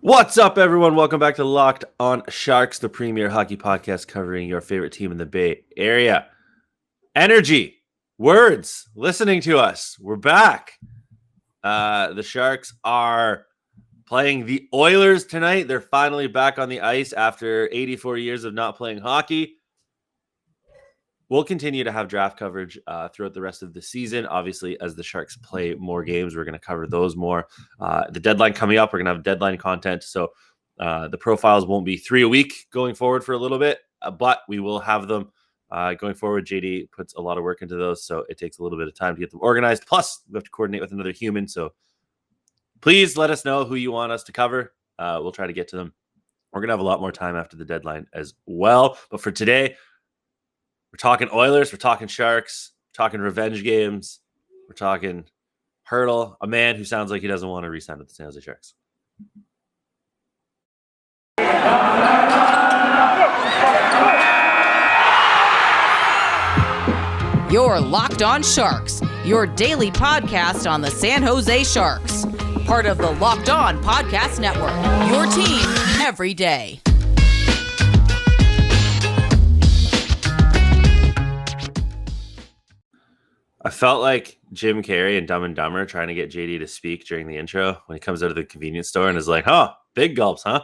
What's up, everyone? Welcome back to Locked on Sharks, the premier hockey podcast covering your favorite team in the Bay Area. Energy, words, listening to us. We're back. The Sharks are playing the Oilers tonight. They're finally back on the ice after 84 years of not playing hockey. We'll continue to have draft coverage throughout the rest of the season. Obviously, as the Sharks play more games, we're going to cover those more. The deadline coming up, we're going to have deadline content. So the profiles won't be 3 a week going forward for a little bit, but we will have them going forward. JD puts a lot of work into those, so it takes a little bit of time to get them organized. Plus, we have to coordinate with another human. So please let us know who you want us to cover. We'll try to get to them. We're going to have a lot more time after the deadline as well. But for today, we're talking Oilers, we're talking Sharks, we're talking revenge games, we're talking Hertl, a man who sounds like he doesn't want to re-sign with the San Jose Sharks. You're Locked on Sharks, your daily podcast on the San Jose Sharks. Part of the Locked On Podcast Network, your team every day. I felt like Jim Carrey and Dumb and Dumber trying to get JD to speak during the intro when he comes out of the convenience store and is like, "Oh, big gulps, huh?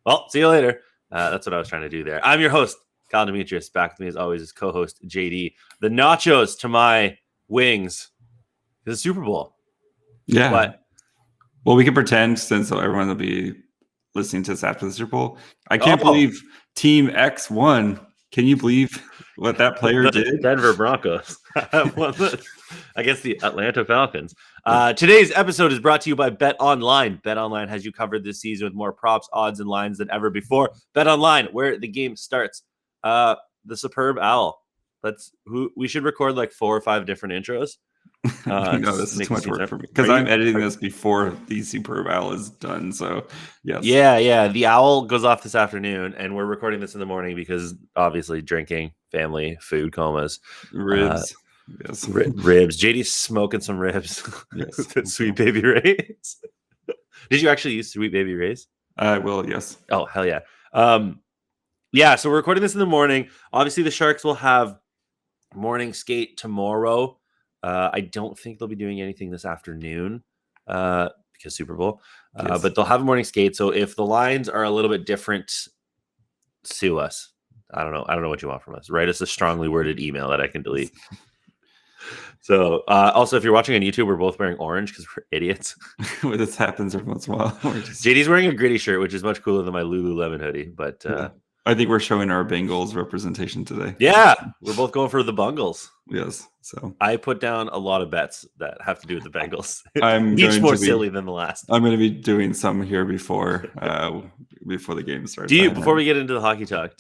Well, see you later." That's what I was trying to do there. I'm your host, Kyle Demetrius. Back with me as always is co-host JD. The nachos to my wings is the Super Bowl. Yeah. But, well, we can pretend since everyone will be listening to us after the Super Bowl. I can't believe Team X won. Can you believe what that player did? Denver Broncos against the Atlanta Falcons. Today's episode is brought to you by Bet Online. Bet Online has you covered this season with more props, odds, and lines than ever before. Bet Online, where the game starts. The superb owl. We should record like 4 or 5 different intros. No, this is too much work for me because I'm editing this before the superb owl is done. So yes, yeah. The owl goes off this afternoon, and we're recording this in the morning because obviously drinking, family, food comas, ribs. Yes, ribs. JD's smoking some ribs. Yes, Sweet Baby Ray's. Did you actually use Sweet Baby Ray's? I will. Yes. Oh hell yeah. Yeah. So we're recording this in the morning. Obviously, the Sharks will have morning skate tomorrow. I don't think they'll be doing anything this afternoon because Super Bowl, Yes. But they'll have a morning skate. So if the lines are a little bit different, sue us. I don't know what you want from us. Write us a strongly worded email that I can delete. So also, if you're watching on YouTube, we're both wearing orange because we're idiots. Well, this happens every once in a while. JD's wearing a gritty shirt, which is much cooler than my Lululemon hoodie. But I think we're showing our Bengals representation today. Yeah, we're both going for the Bungles. Yes. So I put down a lot of bets that have to do with the Bengals. I'm each more silly than the last. I'm going to be doing some here before the game starts. Before we get into the hockey talk,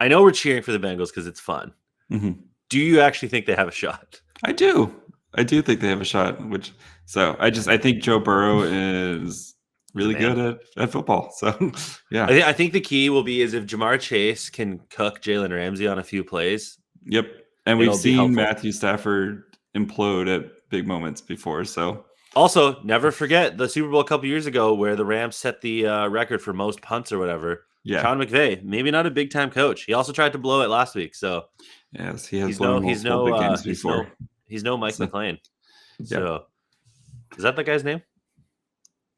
I know we're cheering for the Bengals because it's fun. Mm-hmm. Do you actually think they have a shot? I do think they have a shot. I think Joe Burrow is really good at football. So yeah, I think the key will be is if Jamar Chase can cook Jalen Ramsey on a few plays. Yep. And we've seen Matthew Stafford implode at big moments before. So also, never forget the Super Bowl a couple years ago where the Rams set the record for most punts or whatever. Yeah. Sean McVay, maybe not a big time coach. He also tried to blow it last week. So yes, he has he's blown multiple big games before. He's no Mike McClain. So is that the guy's name?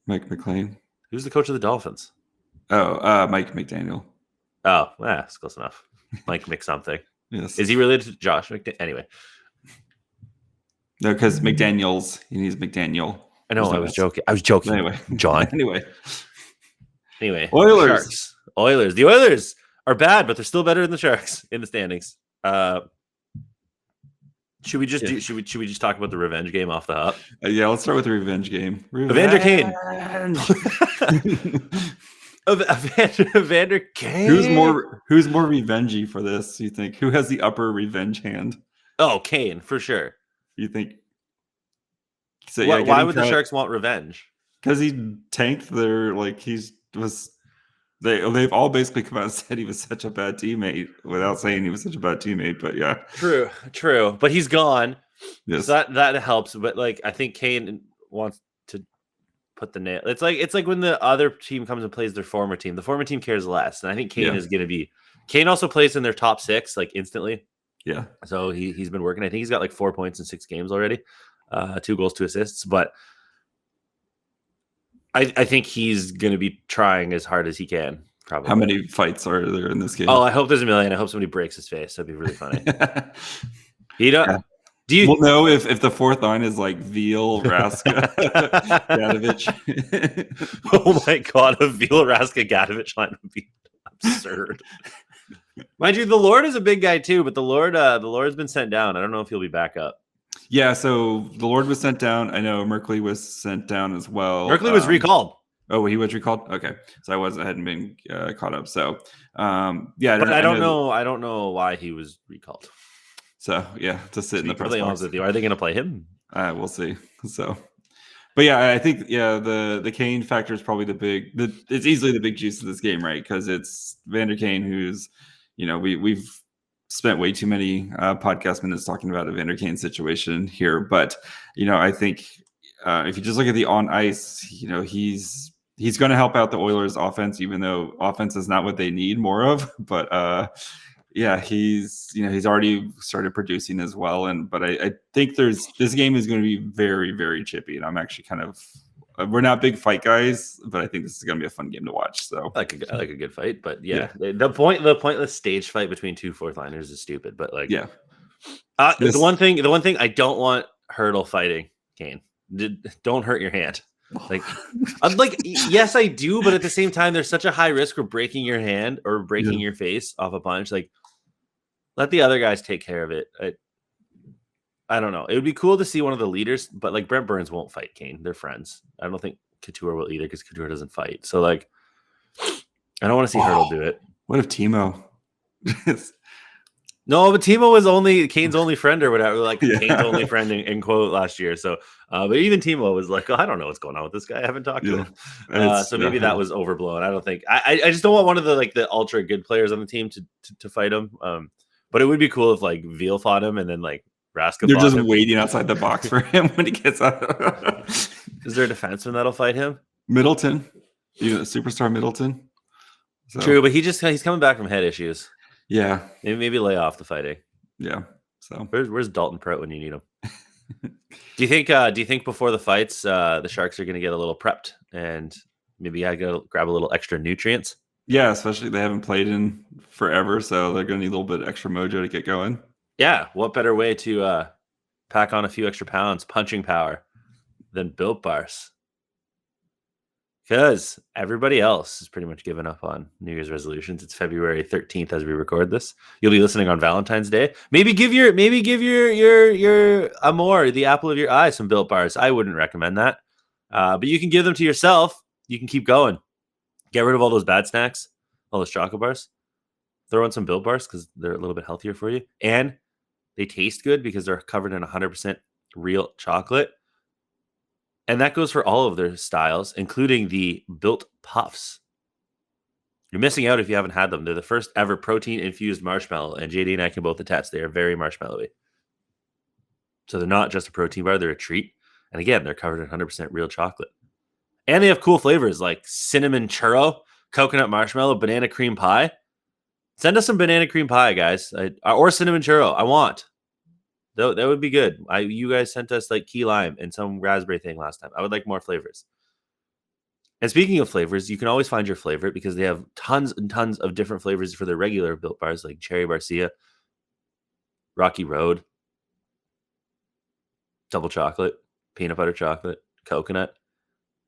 Mike McClain. Who's the coach of the Dolphins? Oh, Mike McDaniel. Oh, it's close enough. Mike McSomething. Yes. Is he related to Josh McDaniel? Anyway. No, because McDaniels, he needs McDaniel. I know, I was joking. Anyway. John. Anyway. Oilers. Sharks. Oilers. The Oilers are bad, but they're still better than the Sharks in the standings. Should we just talk about the revenge game off the hop? Yeah, let's start with the revenge game. Evander Kane. Evander Kane. Who's more revengey for this? You think? Who has the upper revenge hand? Oh, Kane for sure. You think? So why would the Sharks want revenge? Because he tanked their They've all basically come out and said he was such a bad teammate without saying he was such a bad teammate. But yeah, true. But he's gone. Yes, so that helps. But I think Kane wants to put the nail. It's like when the other team comes and plays their former team. The former team cares less, and I think Kane is going to be. Kane also plays in their top 6 like instantly. Yeah. So he's been working. I think he's got like 4 points in 6 games already, 2 goals, 2 assists. But I think he's going to be trying as hard as he can. Probably. How many fights are there in this game? Oh, I hope there's a million. I hope somebody breaks his face. That'd be really funny. He don't. Yeah. Do you We'll know if the fourth line is like Veal, Raska, Gadovich. Oh my god, a Veal, Raska, Gadovich line would be absurd. Mind you, the Lord is a big guy too, but the Lord's been sent down. I don't know if he'll be back up. Yeah, so the Lord was sent down. I know Merkley was sent down as well. Merkley was recalled. Oh, he was recalled. Okay, so I hadn't been caught up. So, but I don't know. I don't know why he was recalled. So yeah, to sit in the press box. With you. Are they going to play him? We'll see. So, but yeah, I think the Kane factor is probably it's easily the big juice of this game, right? Because it's Evander Kane, who's we've spent way too many podcast minutes talking about Evander Kane's situation here, but I think if you just look at the on ice, he's going to help out the Oilers offense, even though offense is not what they need more of. But yeah, he's already started producing as well. But I think this game is going to be very, very chippy. And I'm actually we're not big fight guys, but I think this is going to be a fun game to watch. So I like a good fight, but yeah. The pointless stage fight between 2 fourth liners is stupid. But the one thing I don't want Hertl fighting Kane. Don't hurt your hand. Yes, I do, but at the same time, there's such a high risk for breaking your hand or breaking your face off a punch. Let the other guys take care of it. I don't know. It would be cool to see one of the leaders, but Brent Burns won't fight Kane. They're friends. I don't think Couture will either because Couture doesn't fight. So I don't want to see Hertl do it. What if Timo? No, but Timo was Kane's only friend or whatever, Kane's only friend in quote last year. So, but even Timo was like, I don't know what's going on with this guy. I haven't talked to him. So maybe that was overblown. I don't think. I just don't want one of the ultra good players on the team to fight him. But it would be cool if Veal fought him and then Raska. You're just waiting outside the box for him when he gets out. Is there a defenseman that'll fight him? Middleton, superstar Middleton. So. True, but he's coming back from head issues. Yeah, maybe lay off the fighting. Yeah. So where's Dalton Prout when you need him? Do you think before the fights, the Sharks are going to get a little prepped and maybe go grab a little extra nutrients? Yeah, especially they haven't played in forever, so they're going to need a little bit extra mojo to get going. Yeah, what better way to pack on a few extra pounds, punching power, than Built Bars? Because everybody else has pretty much given up on New Year's resolutions. It's February 13th as we record this. You'll be listening on Valentine's Day. Maybe give your amour, the apple of your eye, some Built Bars. I wouldn't recommend that. But you can give them to yourself. You can keep going. Get rid of all those bad snacks, all those chocolate bars. Throw in some Built Bars because they're a little bit healthier for you. And they taste good because they're covered in 100% real chocolate. And that goes for all of their styles, including the Built Puffs. You're missing out if you haven't had them. They're the first ever protein-infused marshmallow, and JD and I can both attest they are very marshmallowy. So they're not just a protein bar, they're a treat. And again, they're covered in 100% real chocolate. And they have cool flavors like cinnamon churro, coconut marshmallow, banana cream pie. Send us some banana cream pie, guys, or cinnamon churro. I want. That would be good. You guys sent us key lime and some raspberry thing last time. I would like more flavors. And speaking of flavors, you can always find your favorite because they have tons and tons of different flavors for their regular Built Bars like Cherry Barcia, Rocky Road, double chocolate, peanut butter chocolate, coconut.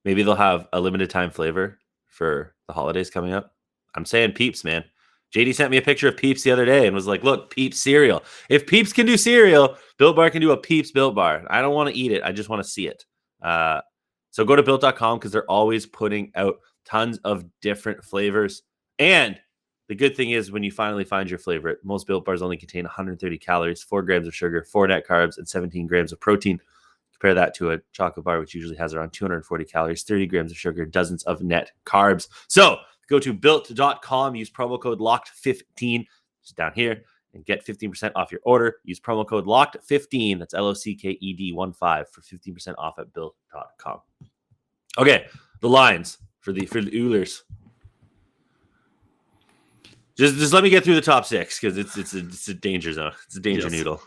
Maybe they'll have a limited time flavor for the holidays coming up. I'm saying Peeps, man. JD sent me a picture of Peeps the other day and was like, look, Peeps cereal. If Peeps can do cereal, Built Bar can do a Peeps Built Bar. I don't want to eat it. I just want to see it. So go to Built.com because they're always putting out tons of different flavors. And the good thing is when you finally find your favorite, most Built Bars only contain 130 calories, 4 grams of sugar, 4 net carbs, and 17 grams of protein. Compare that to a chocolate bar, which usually has around 240 calories, 30 grams of sugar, dozens of net carbs. So go to built.com, use promo code LOCKED15, just down here, and get 15% off your order. Use promo code LOCKED15, that's LOCKED15 for 15% off at built.com. Okay, the lines for the Oilers. Just let me get through the top 6 because it's a danger zone. It's a danger noodle.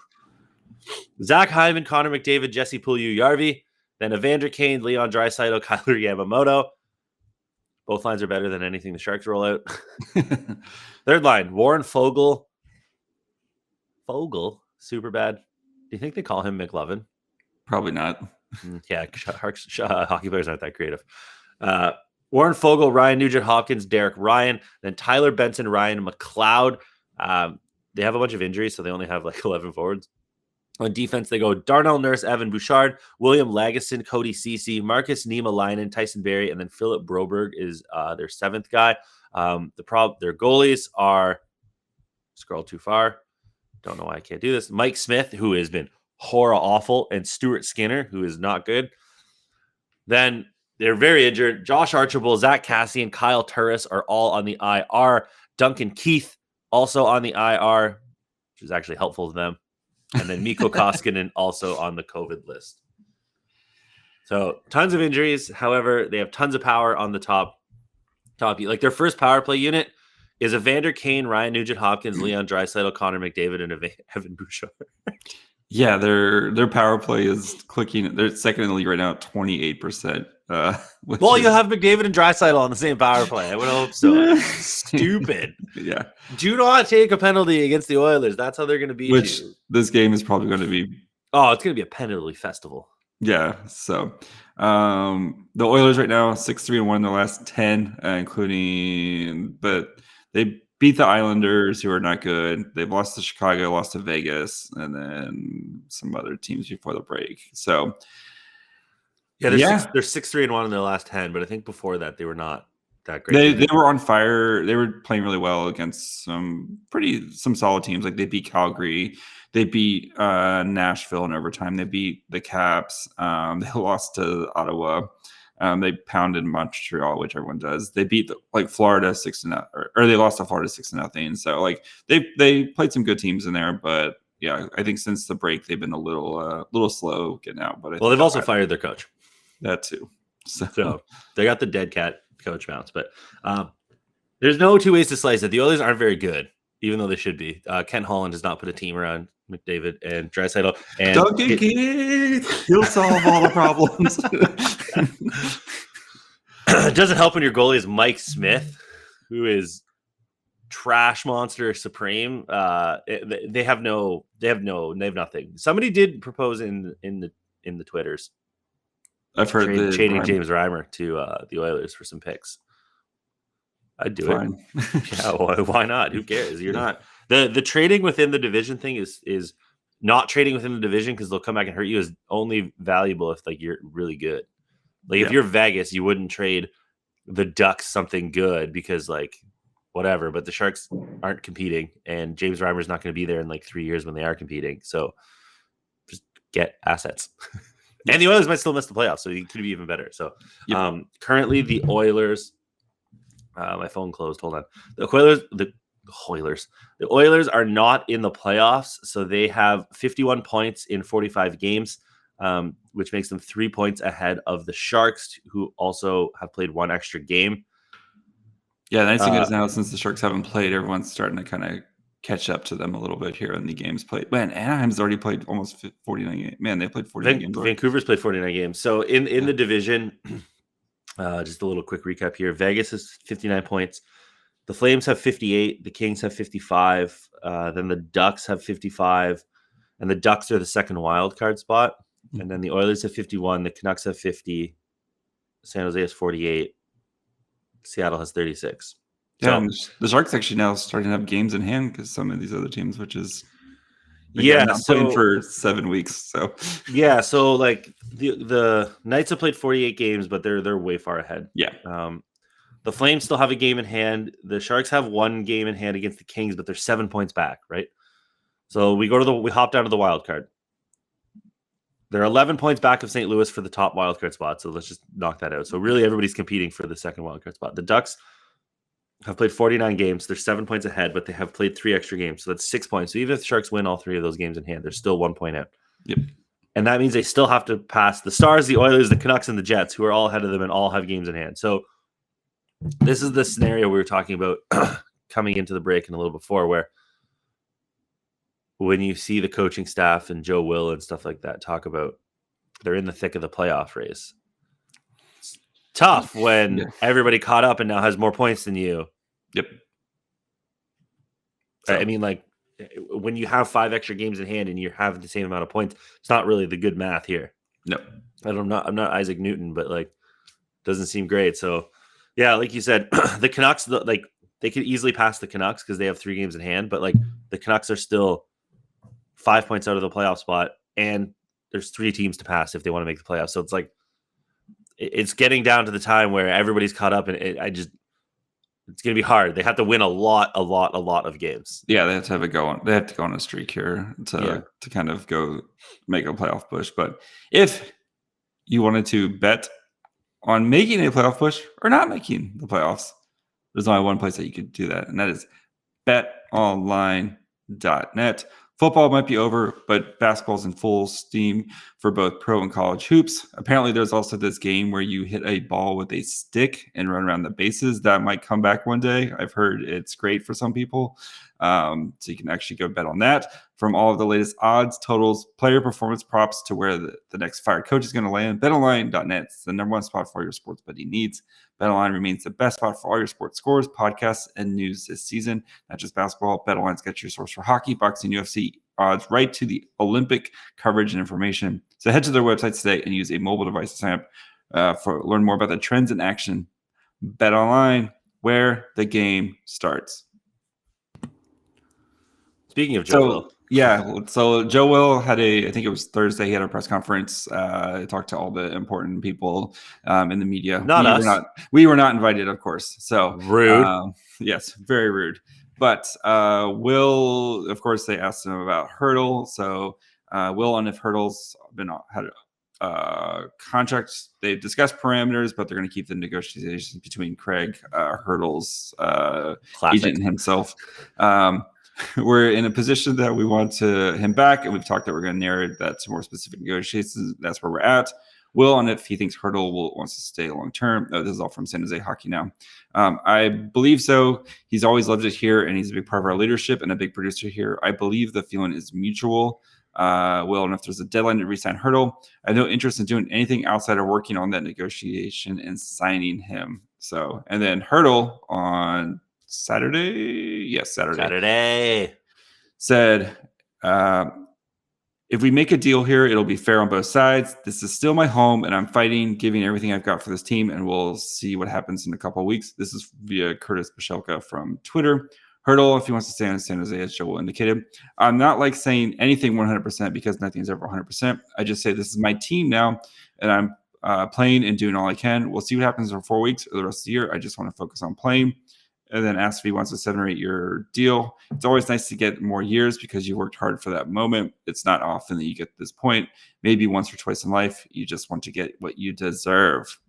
Zach Hyman, Connor McDavid, Jesse Puljujarvi, then Evander Kane, Leon Draisaitl, Kyler Yamamoto. Both lines are better than anything the Sharks roll out. Third line, Warren Foegele. Foegele, super bad. Do you think they call him McLovin? Probably not. Yeah, hockey players aren't that creative. Warren Foegele, Ryan Nugent-Hopkins, Derek Ryan, then Tyler Benson, Ryan McLeod. They have a bunch of injuries, so they only have like 11 forwards. On defense, they go Darnell Nurse, Evan Bouchard, William Lagesson, Cody Ceci, Marcus Niemelainen, Tyson Barrie, and then Philip Broberg is their 7th guy. Their goalies are, scroll too far, don't know why I can't do this, Mike Smith, who has been horror awful, and Stuart Skinner, who is not good. Then they're very injured. Josh Archibald, Zach Cassian, Kyle Turris are all on the IR. Duncan Keith also on the IR, which is actually helpful to them. And then Mikko Koskinen also on the COVID list. So tons of injuries. However, they have tons of power on the top. Like their first power play unit is Evander Kane, Ryan Nugent-Hopkins, Leon Draisaitl, Connor McDavid, and Evan Bouchard. Yeah, their power play is clicking. They're second in the league right now at 28%. Well, you'll have McDavid and Draisaitl on the same power play. I would hope so. Stupid. Yeah. Do not take a penalty against the Oilers. That's how they're going to beat Which you. This game is probably going to be. Oh, it's going to be a penalty festival. Yeah. So the Oilers right now 6-3-1 in their last 10, but they beat the Islanders, who are not good. They've lost to Chicago, lost to Vegas, and then some other teams before the break. So. Yeah, they're 6-3-1 in their last 10, but I think before that they were not that great. They were on fire. They were playing really well against some solid teams. Like they beat Calgary, they beat Nashville in overtime. They beat the Caps. They lost to Ottawa. They pounded Montreal, which everyone does. They beat Florida 6-0, or they lost to Florida 6-0. So like they played some good teams in there, but yeah, I think since the break they've been a little slow getting out. But they've also fired their coach. That too. So they got the dead cat coach bounce, but there's no two ways to slice it. The Oilers aren't very good, even though they should be. Ken Holland has not put a team around McDavid and Draisaitl. And Duncan Keith, he'll solve all the problems. It doesn't help when your goalie is Mike Smith, who is trash monster supreme. They have nothing. Somebody did propose in the Twitters. I've heard trading James Reimer to the Oilers for some picks. I'd do it. Yeah, well, why not? Who cares? You're not the trading within the division thing is not trading within the division because they'll come back and hurt you is only valuable if like you're really good. Like if you're Vegas, you wouldn't trade the Ducks something good because like whatever. But the Sharks aren't competing, and James Reimer's not going to be there in like 3 years when they are competing. So just get assets. And the Oilers might still miss the playoffs, so it could be even better. So currently the Oilers, my phone closed. Hold on. The Oilers are not in the playoffs, so they have 51 points in 45 games, which makes them 3 points ahead of the Sharks, who also have played one extra game. Yeah, the nice thing is now since the Sharks haven't played, everyone's starting to kind of catch up to them a little bit here in the games played. Man, Anaheim's already played almost 49 games. Man, they played 49 games. Vancouver's played 49 games. So in the division, just a little quick recap here. Vegas has 59 points. The Flames have 58. The Kings have 55. Then the Ducks have 55. And the Ducks are the second wild card spot. And then the Oilers have 51. The Canucks have 50. San Jose has 48. Seattle has 36. Yeah, the Sharks actually now starting to have games in hand because some of these other teams, which is playing for 7 weeks. So so like the Knights have played 48 games, but they're way far ahead. Yeah. The Flames still have a game in hand. The Sharks have one game in hand against the Kings, but they're 7 points back, right? So we hop down to the wild card. They're 11 points back of St. Louis for the top wild card spot. So let's just knock that out. So really everybody's competing for the second wild card spot. The Ducks have played 49 games. They're 7 points ahead, but they have played 3 extra games. So that's 6 points. So even if the Sharks win all 3 of those games in hand, they're still 1 point out. Yep. And that means they still have to pass the Stars, the Oilers, the Canucks, and the Jets, who are all ahead of them and all have games in hand. So this is the scenario we were talking about coming into the break and a little before, where when you see the coaching staff and Joe Will and stuff like that talk about they're in the thick of the playoff race. It's tough when everybody caught up and now has more points than you. Yep. So, I mean, like, when you have 5 extra games in hand and you have the same amount of points, it's not really the good math here. No. I'm not Isaac Newton, but like, doesn't seem great. So yeah, like you said, the Canucks, like, they could easily pass the Canucks because they have 3 games in hand, but like the Canucks are still 5 points out of the playoff spot, and there's 3 teams to pass if they want to make the playoffs. So it's like, it's getting down to the time where everybody's caught up, and it's going to be hard. They have to win a lot of games. Yeah, they have to have a go on. They have to go on a streak here to kind of go make a playoff push. But if you wanted to bet on making a playoff push or not making the playoffs, there's only one place that you could do that, and that is betonline.net. Football might be over, but basketball's in full steam for both pro and college hoops. Apparently, there's also this game where you hit a ball with a stick and run around the bases. That might come back one day. I've heard it's great for some people. So you can actually go bet on that. From all of the latest odds, totals, player performance props to where the next fired coach is going to land, betonline.net is the number one spot for all your sports betting needs. BetOnline remains the best spot for all your sports scores, podcasts, and news this season. Not just basketball, BetOnline's got your source for hockey, boxing, UFC odds, right to the Olympic coverage and information. So head to their website today and use a mobile device to sign up learn more about the trends in action. BetOnline, where the game starts. Speaking of Joe Will. Yeah, so Joe Will had I think it was Thursday, he had a press conference, talked to all the important people in the media. We were not invited, of course. So rude. Yes, very rude. But Will, of course, they asked him about Hertl. So Will, and if Hertl's had contracts, they've discussed parameters, but they're going to keep the negotiations between Craig, Hertl's agent and himself. We're in a position that we want him back, and we've talked that we're going to narrow that to more specific negotiations. That's where we're at. Will, and if he thinks Hertl wants to stay long term. This is all from San Jose Hockey Now. I believe so. He's always loved it here, and he's a big part of our leadership and a big producer here. I believe the feeling is mutual. Will, and if there's a deadline to re-sign Hertl, I have no interest in doing anything outside of working on that negotiation and signing him. So, and then Hertl on Saturday said, if we make a deal here, it'll be fair on both sides. This is still my home, and I'm fighting, giving everything I've got for this team, and we'll see what happens in a couple of weeks. This is via Curtis Pashelka from Twitter. Hertl, if he wants to stay on San Jose, as Joe indicated. I'm not like saying anything 100% because nothing's ever 100%. I just say this is my team now, and I'm playing and doing all I can. We'll see what happens in 4 weeks or the rest of the year. I just want to focus on playing. And then asked if he wants a 7 or 8 year deal. It's always nice to get more years because you worked hard for that moment. It's not often that you get to this point. Maybe once or twice in life, you just want to get what you deserve.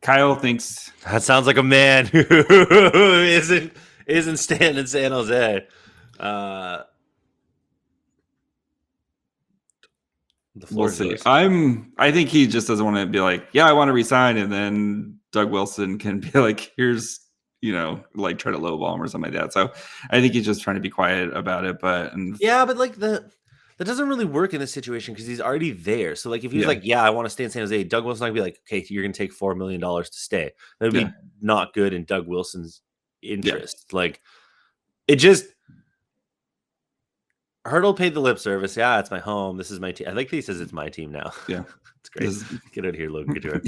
Kyle thinks that sounds like a man who isn't staying in San Jose. The we'll see. I think he just doesn't want to be like, yeah, I want to resign, and then Doug Wilson can be like, here's, like try to lowball him or something like that. So I think he's just trying to be quiet about it. But like that doesn't really work in this situation because he's already there. So like if he's like, yeah, I want to stay in San Jose, Doug Wilson's not gonna be like, okay, you're gonna take $4 million to stay. That would be not good in Doug Wilson's interest. Yeah. Like it just Hertl paid the lip service. Yeah, it's my home. This is my team. I like that he says it's my team now. Yeah. It's great. Get out of here, Logan Couture.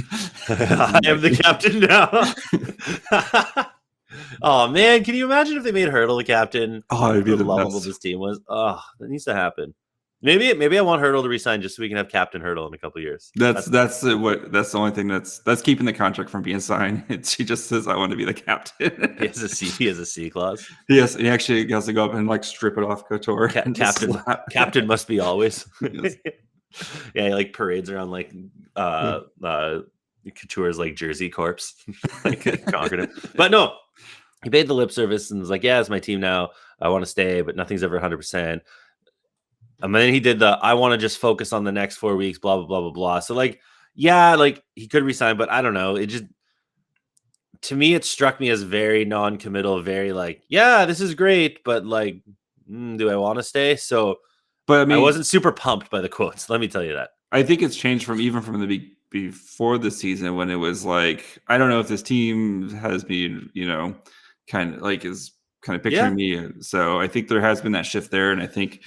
I am the captain now. Oh man, can you imagine if they made Hertl the captain? Oh, it'd be the lovable this team was. Oh, that needs to happen. Maybe I want Hertl to resign just so we can have Captain Hertl in a couple of years. That's the only thing that's keeping the contract from being signed. He just says I want to be the captain. He has a C clause. Yes, he actually has to go up and like strip it off Couture. Captain must be always. Yes. Yeah, he like parades around like Couture's like jersey corpse, like conquered him. But no, he paid the lip service and was like, "Yeah, it's my team now. I want to stay, but nothing's ever 100%." And then he did the I want to just focus on the next 4 weeks, blah, blah, blah, blah, blah. So like, yeah, like he could resign, but I don't know. It just to me, it struck me as very non-committal, very like, yeah, this is great, but like, do I want to stay? So but I mean, I wasn't super pumped by the quotes. Let me tell you that. I think it's changed from the before the season when it was like, I don't know if this team has been, kind of like is kind of picturing me. So I think there has been that shift there. And I think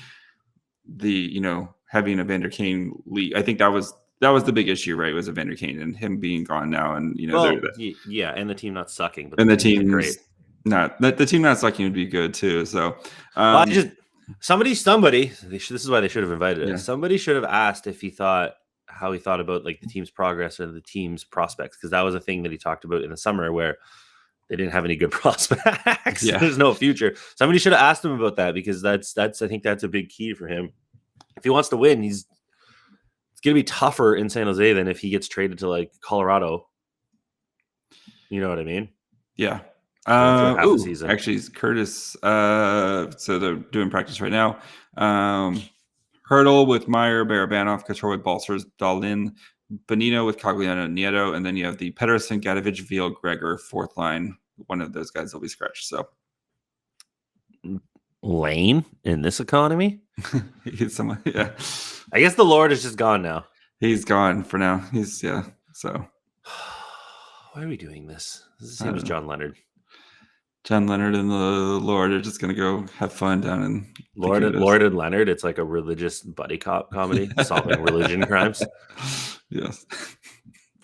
having Evander Kane leave, I think that was the big issue, right? Was Evander Kane and him being gone now. And, and the team not sucking. But and the team great. The team not sucking would be good too. So somebody, this is why they should have invited us. Somebody should have asked how he thought about like the team's progress or the team's prospects, because that was a thing that he talked about in the summer where they didn't have any good prospects. There's no future. Somebody should have asked him about that, because I think that's a big key for him. If he wants to win, it's going to be tougher in San Jose than if he gets traded to like Colorado. You know what I mean? Yeah. Actually, Curtis. So they're doing practice right now. Hertl with Meyer, Barabanov, Couture with Balcers, Dahlin, Bonino with Cogliano and Nieto, and then you have the Pedersen, Gadovich, Veal, Gregor, fourth line. One of those guys will be scratched. So Lane in this economy? He's someone, yeah. I guess the Lord is just gone now. He's gone for now. So why are we doing this? This is the same as John Leonard. John Leonard and the Lord are just going to go have fun down in Lord and Leonard. It's like a religious buddy cop comedy solving religion crimes. Yes.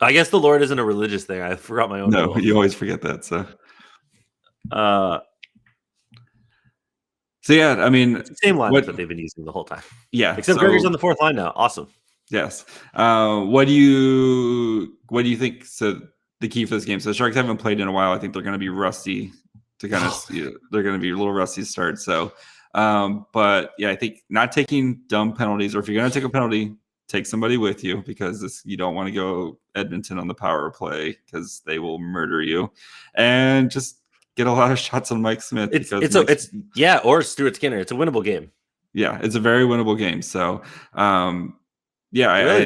I guess the Lord isn't a religious thing. I forgot my own. No, rule. You always forget that. So yeah, I mean, it's the same lineup that they've been using the whole time. Yeah. Except Gregor's on the fourth line now. Awesome. Yes. What do you think? So the key for this game. So the Sharks haven't played in a while. I think they're going to be rusty. They're going to be a little rusty start. So, but yeah, I think not taking dumb penalties, or if you're going to take a penalty, take somebody with you, because you don't want to go Edmonton on the power play, because they will murder you, and just get a lot of shots on Mike Smith. Or Stuart Skinner. It's a winnable game. Yeah, it's a very winnable game. So, the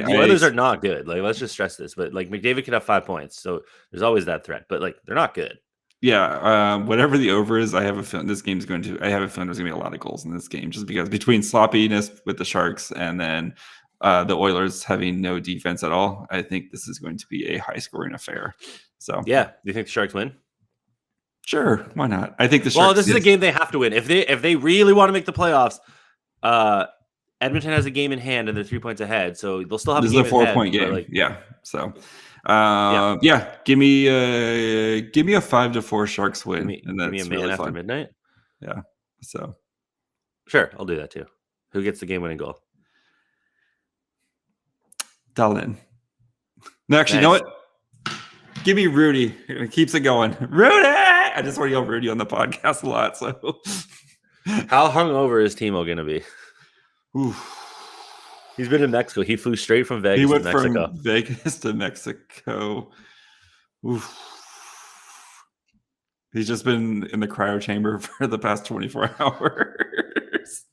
Oilers are not good. Like, let's just stress this. But like, McDavid could have 5 points, so there's always that threat. But like, they're not good. Yeah, whatever the over is, I have a feeling there's going to be a lot of goals in this game, just because between sloppiness with the Sharks and then the Oilers having no defense at all, I think this is going to be a high-scoring affair. So yeah, do you think the Sharks win? Sure, why not? I think the Sharks. Well, this is a game they have to win if they really want to make the playoffs. Edmonton has a game in hand and they're 3 points ahead, so they'll still have. This is a 4-point game. So. Give me a 5-4 Sharks win, and that's give me a man really after fun. Midnight. Yeah, so sure, I'll do that too. Who gets the game-winning goal? Dahlin. No, actually, nice. You know what? Give me Rudy. It keeps it going. Rudy! I just want to yell Rudy on the podcast a lot. So, how hungover is Timo going to be? Oof. He's been in Mexico. He flew straight from Vegas to Mexico. He went from Vegas to Mexico. Oof. He's just been in the cryo chamber for the past 24 hours.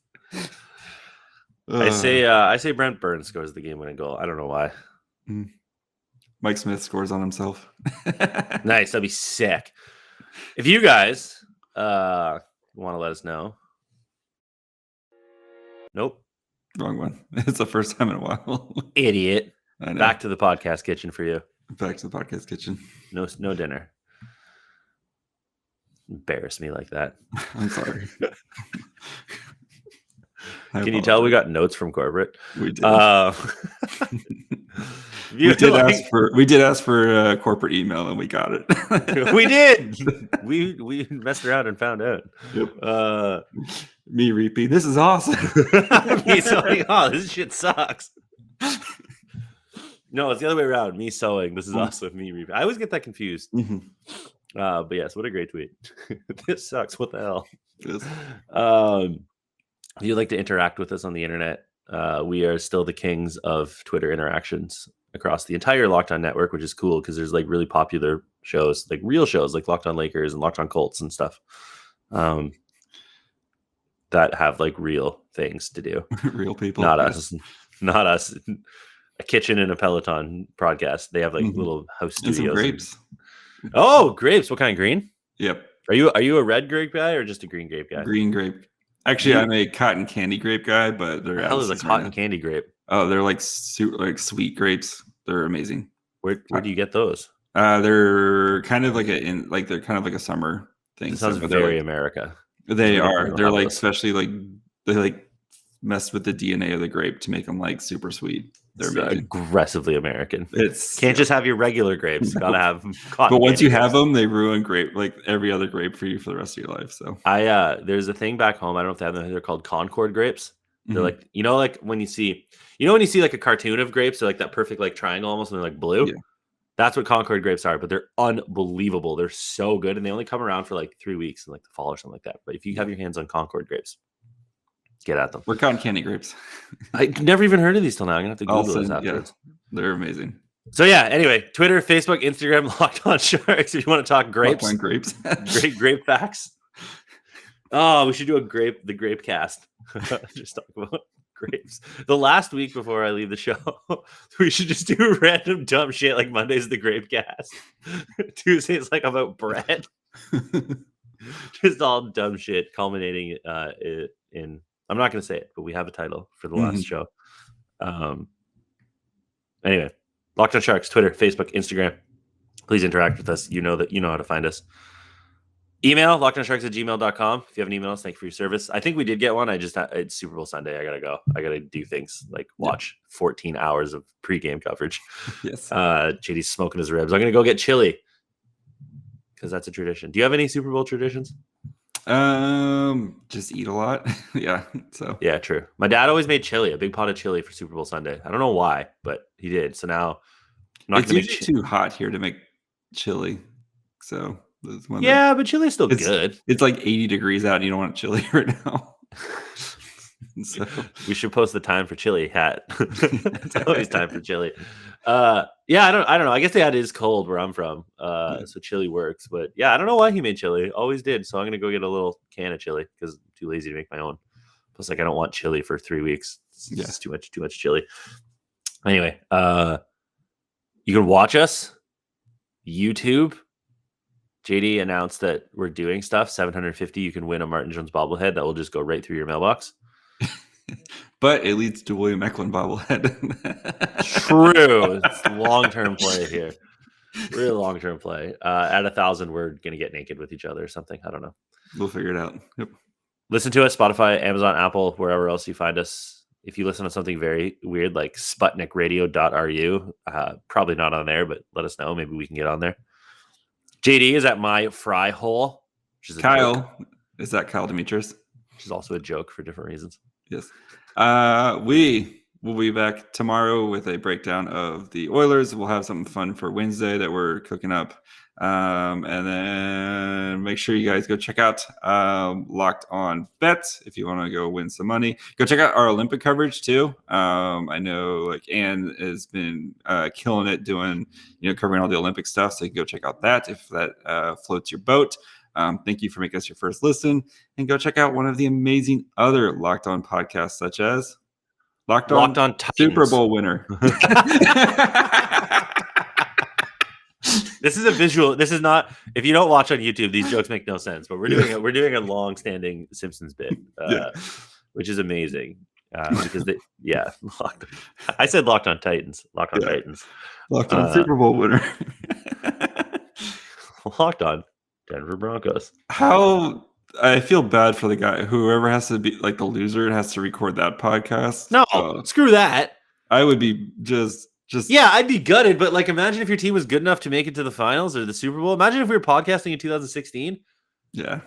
I say Brent Burns scores the game-winning goal. I don't know why. Mike Smith scores on himself. Nice. That'd be sick. If you guys want to let us know. Nope. Wrong one. It's the first time in a while. Idiot. I know. Back to the podcast kitchen for you. Back to the podcast kitchen. No dinner. Embarrass me like that. I'm sorry. Can you tell we got notes from corporate? We did. We did ask for a corporate email and we got it. We did. We messed around and found out. Yep. Me repeat. This is awesome. Me sewing. Oh, this shit sucks. No, it's the other way around. Me sewing. This is awesome. Me repeat. I always get that confused. Mm-hmm. But yes, what a great tweet. This sucks. What the hell? Yes. If you'd like to interact with us on the internet, we are still the kings of Twitter interactions across the entire Locked On network, which is cool because there's like really popular shows, like real shows like Locked On Lakers and Locked On Colts and stuff. that have like real things to do. Real people. Not us. Not us. A kitchen and a Peloton podcast. They have like little house And studios. some grapes. Oh, grapes. What kind of green? Yep. Are you a red grape guy or just a green grape guy? Green grape. Actually, I'm a cotton candy grape guy, but they're the hell is a cotton candy grape? Oh, they're like sweet grapes. They're amazing. Where do you get those? They're kind of like they're kind of like a summer thing. It sounds very America. They are. They're like especially like they like mess with the DNA of the grape to make them like super sweet. They're amazing. Aggressively American. It's can't just have your regular grapes. Gotta have cotton. But once you have them, they ruin grape like every other grape for you for the rest of your life. So there's a thing back home. I don't know if they have them. They're called Concord grapes. They're like like when you see like a cartoon of grapes, they're like that perfect like triangle almost, and they're like blue. Yeah. That's what Concord grapes are, but they're unbelievable. They're so good, and they only come around for like 3 weeks in like the fall or something like that. But if you have your hands on Concord grapes, get at them. We're cotton candy grapes. I never even heard of these till now. I'm gonna have to Google this afterwards. Yeah, they're amazing. So yeah. Anyway, Twitter, Facebook, Instagram, Locked On Sharks. If you want to talk grapes, grapes, great grape facts. Oh, we should do the grape cast. Just talk about grapes. The last week before I leave the show, we should just do random dumb shit like Monday's the grape cast. Tuesday's like about bread. Just all dumb shit culminating in I'm not going to say it, but we have a title for the last show. Anyway, Locked On Sharks, Twitter, Facebook, Instagram. Please interact with us. You know how to find us. Email, lockedonsharks@gmail.com. If you have an email, thank you for your service. I think we did get one. It's Super Bowl Sunday. I got to go. I got to do things like watch 14 hours of pregame coverage. Yes. JD's smoking his ribs. I'm going to go get chili because that's a tradition. Do you have any Super Bowl traditions? Just eat a lot. Yeah. So yeah, true. My dad always made chili, a big pot of chili for Super Bowl Sunday. I don't know why, but he did. So now I'm not going to make too hot here to make chili. So but chili's still good. It's like 80 degrees out and you don't want chili right now. So we should post the time for chili hat. It's always time for chili. I don't know. I guess the hat is cold where I'm from. So chili works. But yeah, I don't know why he made chili. Always did. So I'm gonna go get a little can of chili because I'm too lazy to make my own. Plus, like I don't want chili for 3 weeks. It's too much chili. Anyway, you can watch us. YouTube. JD announced that we're doing stuff. 750. You can win a Martin Jones bobblehead that will just go right through your mailbox. But it leads to William Eklund bobblehead. True. It's long-term play here. Really long-term play. At 1,000, we're going to get naked with each other or something. I don't know. We'll figure it out. Yep. Listen to us, Spotify, Amazon, Apple, wherever else you find us. If you listen to something very weird like sputnikradio.ru, probably not on there, but let us know. Maybe we can get on there. JD is at my fry hole. Which is Kyle. Is that Kyle Demetrius? Which is also a joke for different reasons. Yes. We will be back tomorrow with a breakdown of the Oilers. We'll have something fun for Wednesday that we're cooking up. And then make sure you guys go check out Locked On Bets if you want to go win some money. Go check out our Olympic coverage too. I know like Ann has been killing it doing, covering all the Olympic stuff. So you can go check out that if that floats your boat. Thank you for making us your first listen, and go check out one of the amazing other Locked On podcasts, such as Locked On Titans. Super Bowl winner. This is a visual. This is not. If you don't watch on YouTube, these jokes make no sense. But we're doing a long-standing Simpsons bit, which is amazing because I said Locked On Titans. Locked On Titans. Locked On Super Bowl winner. Locked On Denver Broncos. How I feel bad for the guy. Whoever has to be like the loser has to record that podcast. No, screw that. I would be just. Yeah, I'd be gutted. But like, imagine if your team was good enough to make it to the finals or the Super Bowl. Imagine if we were podcasting in 2016. Yeah.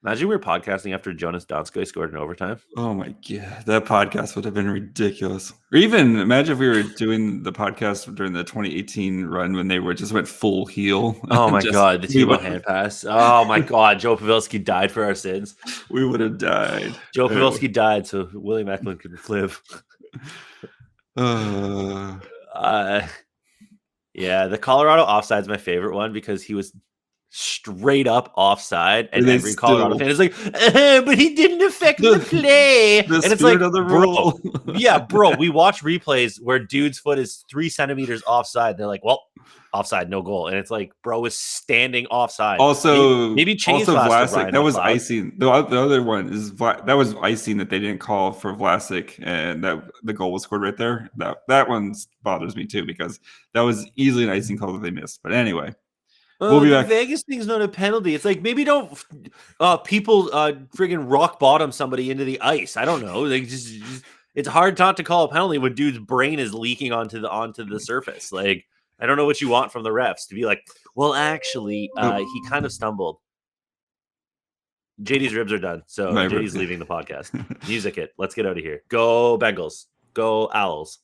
Imagine we were podcasting after Jonas Donskoy scored in overtime. Oh my God. That podcast would have been ridiculous. Or even imagine if we were doing the podcast during the 2018 run when they went full heel. Oh my God. The T-bone hand pass. Oh my God. Joe Pavelski died for our sins. We would have died. Joe Pavelski died so William Eklund could live. Yeah, the Colorado offside's my favorite one because he was straight up offside, and They every Colorado still- fan is like, but he didn't affect the play. The And it's spirit like, of the bro, rule. yeah, bro, we watch replays where dude's foot is 3 centimeters offside. They're like, well, offside, no goal. And it's like, bro is standing offside. Also, maybe change also class to Vlasic. Ryan That was McLeod. icing. The other one is that was icing that they didn't call for Vlasic, and that the goal was scored right there. That one bothers me too because that was easily an icing call that they missed. But anyway, we'll be the back. Vegas thing's not a penalty. It's like maybe don't people friggin' rock bottom somebody into the ice. I don't know. Like just it's hard not to call a penalty when dude's brain is leaking onto the surface. Like I don't know what you want from the refs to be like, well, actually, he kind of stumbled. JD's ribs are done, so My JD's ribs. leaving the podcast. Music it. Let's get out of here. Go Bengals. Go Owls.